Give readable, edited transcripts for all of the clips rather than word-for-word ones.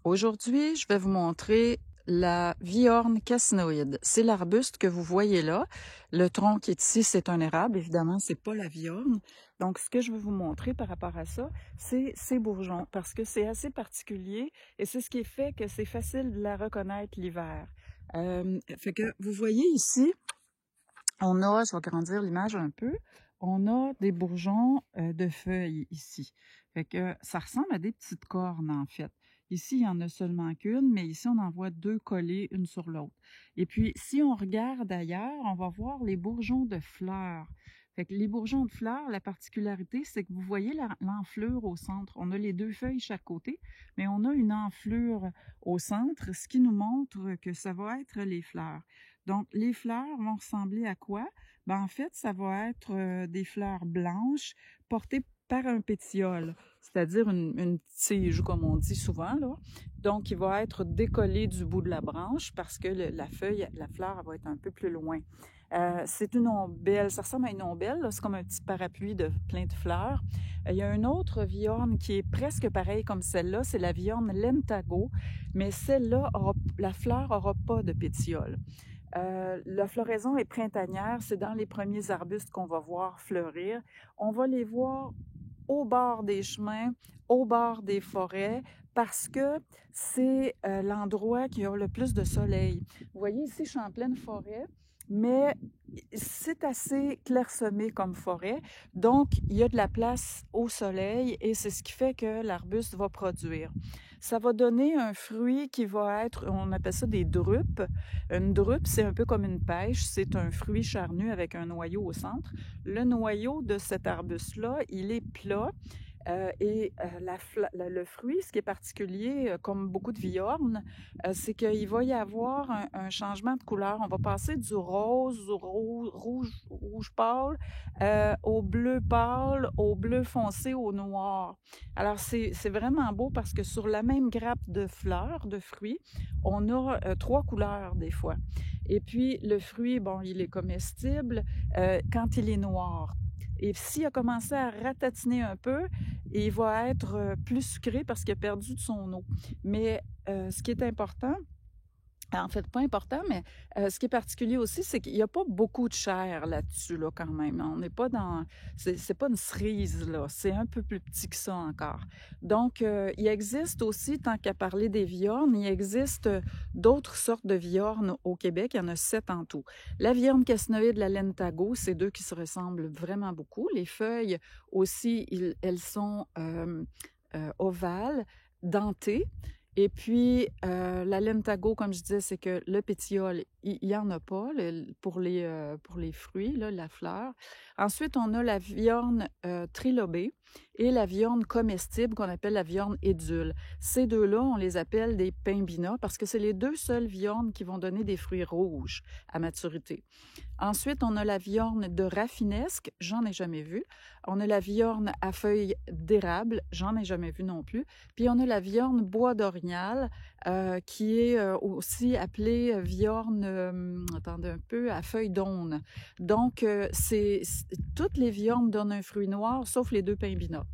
Aujourd'hui, je vais vous montrer la Viorne cassinoïde. C'est l'arbuste que vous voyez là. Le tronc qui est ici, c'est un érable. Évidemment, c'est pas la Viorne. Donc, ce que je veux vous montrer par rapport à ça, c'est ces bourgeons, parce que c'est assez particulier et c'est ce qui fait que c'est facile de la reconnaître l'hiver. Fait que vous voyez ici, je vais agrandir l'image un peu, on a des bourgeons de feuilles ici. Fait que ça ressemble à des petites cornes en fait. Ici, il n'y en a seulement qu'une, mais ici, on en voit deux collées une sur l'autre. Et puis, si on regarde ailleurs, on va voir les bourgeons de fleurs. Fait que les bourgeons de fleurs, la particularité, c'est que vous voyez l'enflure au centre. On a les deux feuilles chaque côté, mais on a une enflure au centre, ce qui nous montre que ça va être les fleurs. Donc, les fleurs vont ressembler à quoi? Ben, en fait, ça va être des fleurs blanches portées par un pétiole, c'est-à-dire une tige, comme on dit souvent, là. Donc, il va être décollé du bout de la branche parce que la feuille, la fleur, elle va être un peu plus loin. C'est une ombelle, ça ressemble à une ombelle, c'est comme un petit parapluie de plein de fleurs. Il y a une autre viorne qui est presque pareille comme celle-là, c'est la viorne lentago, mais celle-là, la fleur n'aura pas de pétiole. La floraison est printanière, c'est dans les premiers arbustes qu'on va voir fleurir. On va les voir au bord des chemins, au bord des forêts, parce que c'est l'endroit qui a le plus de soleil. Vous voyez ici, je suis en pleine forêt, mais c'est assez clairsemé comme forêt, donc il y a de la place au soleil et c'est ce qui fait que l'arbuste va produire. Ça va donner un fruit qui va être, on appelle ça des drupes. Une drupe, c'est un peu comme une pêche, c'est un fruit charnu avec un noyau au centre. Le noyau de cet arbuste-là, il est plat. Le fruit, ce qui est particulier, comme beaucoup de viornes, c'est qu'il va y avoir un changement de couleur. On va passer du rose au rouge pâle, au bleu pâle, au bleu foncé, au noir. Alors, c'est vraiment beau parce que sur la même grappe de fleurs, de fruits, on a trois couleurs des fois. Et puis, le fruit, bon, il est comestible quand il est noir. Et s'il a commencé à ratatiner un peu, il va être plus sucré parce qu'il a perdu de son eau. Mais ce qui est important, en fait, pas important, mais ce qui est particulier aussi, c'est qu'il n'y a pas beaucoup de chair là-dessus, là, quand même. On n'est pas dans... C'est pas une cerise, là. C'est un peu plus petit que ça encore. Donc, il existe aussi, tant qu'à parler des viornes, il existe d'autres sortes de viornes au Québec. Il y en a 7 en tout. La viorne cassinoïde, la lentago, c'est deux qui se ressemblent vraiment beaucoup. Les feuilles aussi, elles sont ovales, dentées. Et puis, la lentago, comme je disais, c'est que le pétiole, il n'y en a pas pour les fruits, là, la fleur. Ensuite, on a la viorne trilobée et la viorne comestible qu'on appelle la viorne édule. Ces deux-là, on les appelle des pimbina parce que c'est les deux seules viornes qui vont donner des fruits rouges à maturité. Ensuite, on a la viorne de raffinesque, j'en ai jamais vu. On a la viorne à feuilles d'érable, j'en ai jamais vu non plus. Puis on a la viorne bois d'orignal, qui est aussi appelée viorne, attendez un peu, à feuilles d'aune. Donc, toutes les viornes donnent un fruit noir, sauf les deux pimbina.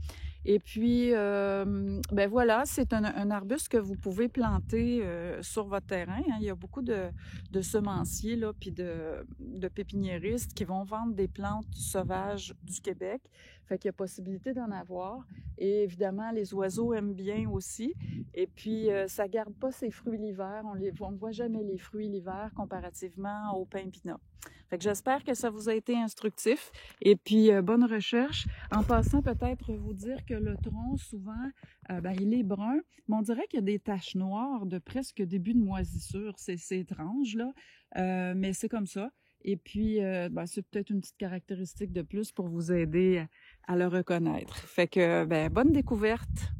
Et puis, ben voilà, c'est un arbuste que vous pouvez planter sur votre terrain. Hein. Il y a beaucoup de semenciers, là, puis de pépiniéristes qui vont vendre des plantes sauvages du Québec. Fait qu'il y a possibilité d'en avoir. Et évidemment, les oiseaux aiment bien aussi. Et puis, ça garde pas ses fruits l'hiver. On ne voit jamais les fruits l'hiver comparativement aux pimpinats. Fait que j'espère que ça vous a été instructif. Et puis, bonne recherche. En passant, peut-être vous dire que le tronc, souvent, il est brun, mais on dirait qu'il y a des taches noires de presque début de moisissure. C'est étrange, là, mais c'est comme ça. Et puis, c'est peut-être une petite caractéristique de plus pour vous aider à le reconnaître. Fait que, bonne découverte!